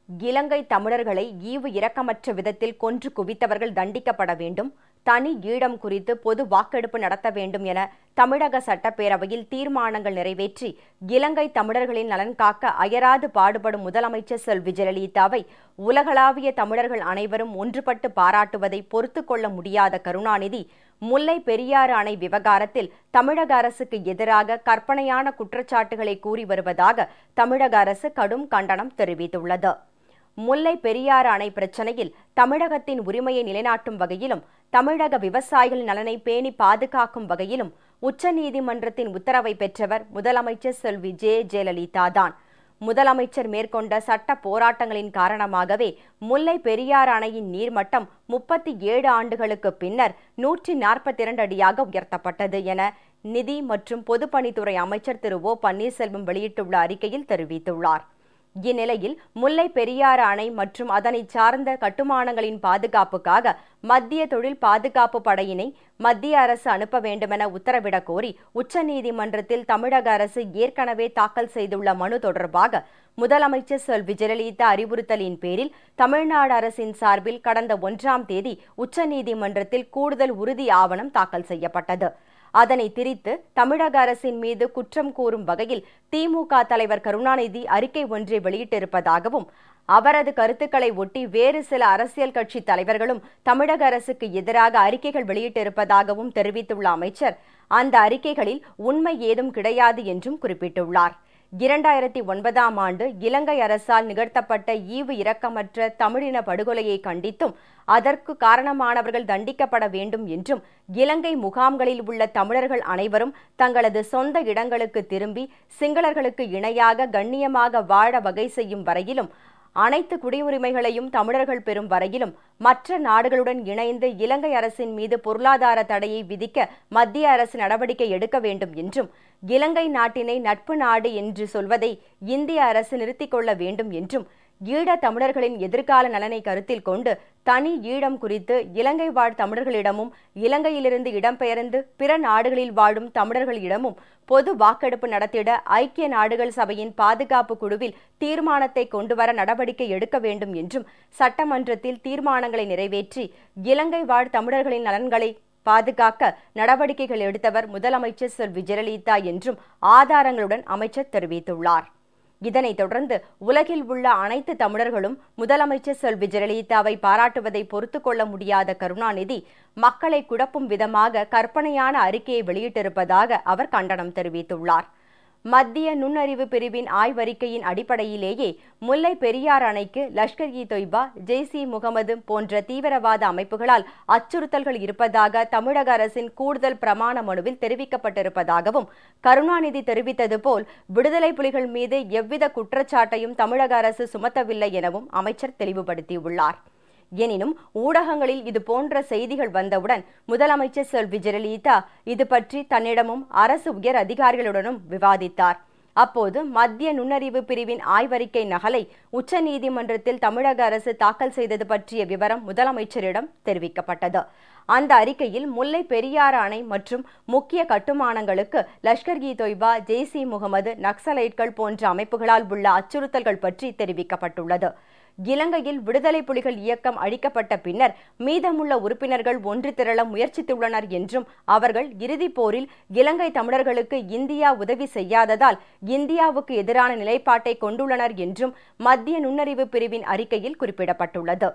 இலங்கை தமிழர்களை ஈவு இரக்கமற்ற விதத்தில் கொன்று குவித்தவர்கள் தண்டிக்கப்பட வேண்டும், தனி ஈழம் குறித்து பொது வாக்கெடுப்பு நடத்த வேண்டும் என தமிழக சட்டப்பேரவையில் தீர்மானங்கள் நிறைவேற்றி இலங்கை தமிழர்களின் நலன் காக்க அயராது பாடுபடும் முதலமைச்சர் செல்வி ஜெயலலிதாவை உலகளாவிய தமிழர்கள் அனைவரும் ஒன்றுபட்டு பாராட்டுவதை பொறுத்துக் கொள்ள முடியாத கருணாநிதி முல்லை பெரியாறு அணை விவகாரத்தில் தமிழக அரசுக்கு எதிராக கற்பனையான குற்றச்சாட்டுகளை கூறி வருவதாக தமிழக அரசு கடும் கண்டனம் தெரிவித்துள்ளது. முல்லை பெரியாறு அணை பிரச்சினையில் தமிழகத்தின் உரிமையை நிலைநாட்டும் வகையிலும் தமிழக விவசாயிகள் நலனை பேணி பாதுகாக்கும் வகையிலும் உச்சநீதிமன்றத்தின் உத்தரவை பெற்றவர் முதலமைச்சர் செல்வி ஜெயலலிதா தான். முதலமைச்சர் மேற்கொண்ட சட்ட போராட்டங்களின் காரணமாகவே முல்லை பெரியாறு அணையின் நீர்மட்டம் 37 ஆண்டுகளுக்கு பின்னர் 142 அடியாக உயர்த்தப்பட்டது என நிதி மற்றும் பொதுப்பணித்துறை அமைச்சர் திரு ஓ பன்னீர்செல்வம் வெளியிட்டுள்ள அறிக்கையில் தெரிவித்துள்ளார். இந்நிலையில் முல்லை பெரியாறு அணை மற்றும் அதனை சார்ந்த கட்டுமானங்களின் பாதுகாப்புக்காக மத்திய தொழில் பாதுகாப்பு படையினை மத்திய அரசு அனுப்ப வேண்டுமென உத்தரவிடக் கோரி உச்சநீதிமன்றத்தில் தமிழக அரசு ஏற்கனவே தாக்கல் செய்துள்ள மனு தொடர்பாக முதலமைச்சர் செல்வி ஜெயலலிதா அறிவுறுத்தலின் பேரில் தமிழ்நாடு அரசின் சார்பில் கடந்த 1ஆம் தேதி உச்சநீதிமன்றத்தில் கூடுதல் உறுதி ஆவணம் தாக்கல் செய்யப்பட்டது. அதனை திரித்து தமிழக அரசின் மீது குற்றம் கூறும் வகையில் திமுக தலைவர் கருணாநிதி அறிக்கை ஒன்றை வெளியிட்டிருப்பதாகவும் அவரது கருத்துக்களை ஒட்டி வேறு சில அரசியல் கட்சி தலைவர்களும் தமிழக அரசுக்கு எதிராக அறிக்கைகள் வெளியிட்டிருப்பதாகவும் தெரிவித்துள்ள அமைச்சர் அந்த அறிக்கைகளில் உண்மை ஏதும் கிடையாது என்றும் குறிப்பிட்டுள்ளார். 2009ஆம் ஆண்டு இலங்கை அரசால் நிகழ்த்தப்பட்ட ஈவு இரக்கமற்ற தமிழின படுகொலையை கண்டித்தும் அதற்கு காரணமானவர்கள் தண்டிக்கப்பட வேண்டும் என்றும் இலங்கை முகாம்களில் உள்ள தமிழர்கள் அனைவரும் தங்களது சொந்த இடங்களுக்கு திரும்பி சிங்களர்களுக்கு இணையாக கண்ணியமாக வாழ வகை செய்யும் வரையிலும் அனைத்து குடியுரிமைகளையும் தமிழர்கள் பெறும் வரையிலும் மற்ற நாடுகளுடன் இணைந்து இலங்கை அரசின் மீது பொருளாதார தடையை விதிக்க மத்திய அரசு நடவடிக்கை எடுக்க வேண்டும் என்றும் இலங்கை நாட்டினை நட்பு நாடு என்று சொல்வதை இந்திய அரசு நிறுத்திக் கொள்ள வேண்டும் என்றும் ஈழ தமிழர்களின் எதிர்கால நலனை கருத்தில் கொண்டு தனி ஈழம் குறித்து இலங்கை வாழ் தமிழர்களிடமும் இலங்கையிலிருந்து இடம்பெயர்ந்து பிற நாடுகளில் வாழும் தமிழர்களிடமும் பொது வாக்கெடுப்பு நடத்திட ஐக்கிய நாடுகள் சபையின் பாதுகாப்பு குழுவில் தீர்மானத்தை கொண்டுவர நடவடிக்கை எடுக்க வேண்டும் என்றும் சட்டமன்றத்தில் தீர்மானங்களை நிறைவேற்றி இலங்கை வாழ் தமிழர்களின் நலன்களை பாதுகாக்க நடவடிக்கைகள் எடுத்தவர் முதலமைச்சர் செல்வி ஜெயலலிதா என்றும் ஆதாரங்களுடன் அமைச்சர் தெரிவித்துள்ளார். இதனைத் தொடர்ந்து உலகில் உள்ள அனைத்து தமிழர்களும் முதலமைச்சர் செல்வி ஜெயலலிதாவை பாராட்டுவதை பொறுத்துக் கொள்ள முடியாத கருணாநிதி மக்களை குழப்பும் விதமாக கற்பனையான அறிக்கையை வெளியிட்டிருப்பதாக அவர் கண்டனம் தெரிவித்துள்ளார். மத்திய நுண்ணறிவு பிரிவின் ஆய்வறிக்கையின் அடிப்படையிலேயே முல்லை பெரியாறு அணைக்கு லஷ்கர்-இ-தொய்பா, ஜெய்ஷ்-இ-முகமது போன்ற தீவிரவாத அமைப்புகளால் அச்சுறுத்தல்கள் இருப்பதாக தமிழக அரசின் கூடுதல் பிரமாண மனுவில் தெரிவிக்கப்பட்டிருப்பதாகவும் கருணாநிதி தெரிவித்தது போல் விடுதலை புலிகள் மீது எவ்வித குற்றச்சாட்டையும் தமிழக அரசு சுமத்தவில்லை எனவும் அமைச்சர் தெளிவுபடுத்தியுள்ளார். எனினும் ஊடகங்களில் இதுபோன்ற செய்திகள் வந்தவுடன் முதலமைச்சர் செல்வி ஜெயலலிதா இது பற்றி தன்னிடமும் அரசு உயர் அதிகாரிகளுடனும் விவாதித்தார். அப்போது மத்திய நுண்ணறிவு பிரிவின் ஆய்வறிக்கை நகலை உச்சநீதிமன்றத்தில் தமிழக அரசு தாக்கல் செய்தது பற்றிய விவரம் முதலமைச்சரிடம் தெரிவிக்கப்பட்டது. அந்த அறிக்கையில் முல்லை பெரியாறு அணை மற்றும் முக்கிய கட்டுமானங்களுக்கு லஷ்கர்-இ-தொய்பா, ஜெய்ஷ்-இ-முகமது, நக்சலைட்கள் போன்ற அமைப்புகளால் உள்ள அச்சுறுத்தல்கள் பற்றி தெரிவிக்கப்பட்டுள்ளது. இலங்கையில் விடுதலை புலிகள் இயக்கம் அழிக்கப்பட்ட பின்னர் மீதமுள்ள உறுப்பினர்கள் ஒன்று திரள முயற்சித்துள்ளனர் என்றும் அவர்கள் இறுதிப் போரில் இலங்கை தமிழர்களுக்கு இந்தியா உதவி செய்யாததால் இந்தியாவுக்கு எதிரான நிலைப்பாட்டை கொண்டுள்ளனர் என்றும் மத்திய நுண்ணறிவு பிரிவின் அறிக்கையில் குறிப்பிடப்பட்டுள்ளது.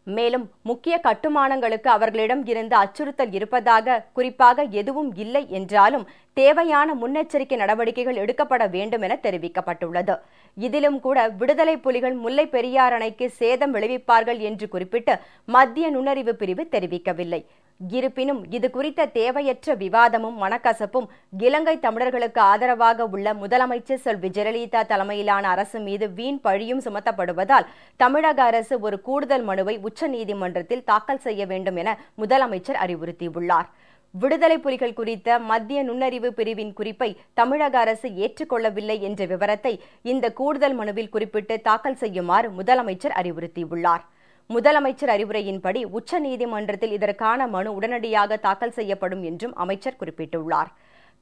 மேலும் முக்கிய கட்டுமானங்களுக்கு அவர்களிடம் இருந்து அச்சுறுத்தல் இருப்பதாக குறிப்பாக எதுவும் இல்லை என்றாலும் தேவையான முன்னெச்சரிக்கை நடவடிக்கைகள் எடுக்கப்பட வேண்டும் என தெரிவிக்கப்பட்டுள்ளது. இதிலும் கூட விடுதலை புலிகள் முல்லை பெரியாறு அணைக்கு சேதம் விளைவிப்பார்கள் என்று குறிப்பிட்டு மத்திய நுண்ணறிவு பிரிவு தெரிவிக்கவில்லை. இருப்பினும் இது குறித்த தேவையற்ற விவாதமும் மனக்கசப்பும் இலங்கை தமிழர்களுக்கு ஆதரவாக உள்ள முதலமைச்சர் செல்வி ஜெயலலிதா தலைமையிலான அரசு மீது வீண் பழியும் சுமத்தப்படுவதால் தமிழக அரசு ஒரு கூடுதல் மனுவை உச்சநீதிமன்றத்தில் தாக்கல் செய்ய வேண்டும் என முதலமைச்சர் அறிவுறுத்தியுள்ளார். விடுதலை புலிகள் குறித்த மத்திய நுண்ணறிவு பிரிவின் குறிப்பை தமிழக அரசு ஏற்றுக்கொள்ளவில்லை என்ற விவரத்தை இந்த கூடுதல் மனுவில் குறிப்பிட்டு தாக்கல் செய்யுமாறு முதலமைச்சர் அறிவுறுத்தியுள்ளார். முதலமைச்சர் அறிவுரையின்படி உச்சநீதிமன்றத்தில் இதற்கான மனு உடனடியாக தாக்கல் செய்யப்படும் என்றும் அமைச்சர் குறிப்பிட்டுள்ளார்.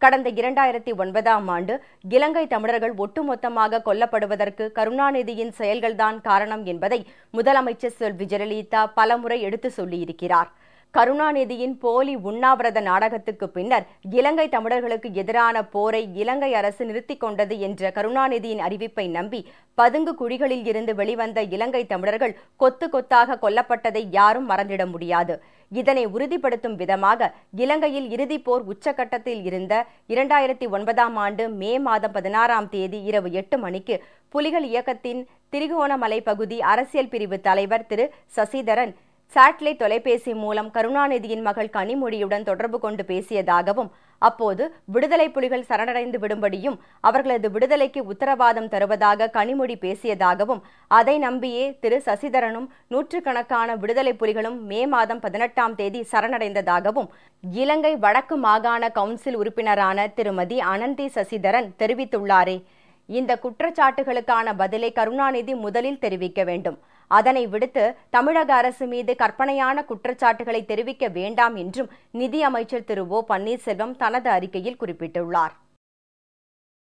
கடந்த 2009ஆம் ஆண்டு இலங்கை தமிழர்கள் ஒட்டுமொத்தமாக கொல்லப்படுவதற்கு கருணாநிதியின் செயல்கள்தான் காரணம் என்பதை முதலமைச்சர் செல்வி ஜெயலலிதா பலமுறை எடுத்து சொல்லியிருக்கிறார். கருணாநிதியின் போலி உண்ணாவிரத நாடகத்துக்கு பின்னர் இலங்கை தமிழர்களுக்கு எதிரான போரை இலங்கை அரசு நிறுத்திக் கொண்டது என்ற கருணாநிதியின் அறிவிப்பை நம்பி பதுங்கு குழிகளில் இருந்து வெளிவந்த இலங்கை தமிழர்கள் கொத்து கொத்தாக கொல்லப்பட்டதை யாரும் மறந்திட முடியாது. இதனை உறுதிப்படுத்தும் விதமாக இலங்கையில் இறுதிப் போர் உச்சகட்டத்தில் இருந்த 2009ஆம் ஆண்டு மே மாதம் 16ஆம் தேதி இரவு 8 மணிக்கு புலிகள் இயக்கத்தின் திரிகோணமலை பகுதி அரசியல் பிரிவு தலைவர் திரு சசிதரன் சேட்டலைட் தொலைபேசி மூலம் கருணாநிதியின் மகள் கனிமொழியுடன் தொடர்பு கொண்டு பேசியதாகவும், அப்போது விடுதலை புலிகள் சரணடைந்து விடும்படியும் அவர்களது விடுதலைக்கு உத்தரவாதம் தருவதாக கனிமொழி பேசியதாகவும், அதை நம்பியே திரு சசிதரனும் நூற்றுக்கணக்கான விடுதலை புலிகளும் மே மாதம் 18ஆம் தேதி சரணடைந்ததாகவும் இலங்கை வடக்கு மாகாண கவுன்சில் உறுப்பினரான திருமதி அனந்தி சசிதரன் தெரிவித்துள்ளாரே. இந்த குற்றச்சாட்டுகளுக்கான பதிலை கருணாநிதி முதலில் தெரிவிக்க வேண்டும். அதனை விடுத்து தமிழக அரசு மீது கற்பனையான குற்றச்சாட்டுகளை தெரிவிக்க வேண்டாம் என்றும் நிதி அமைச்சர் திரு ஓ பன்னீர்செல்வம் தனது அறிக்கையில் குறிப்பிட்டுள்ளார்.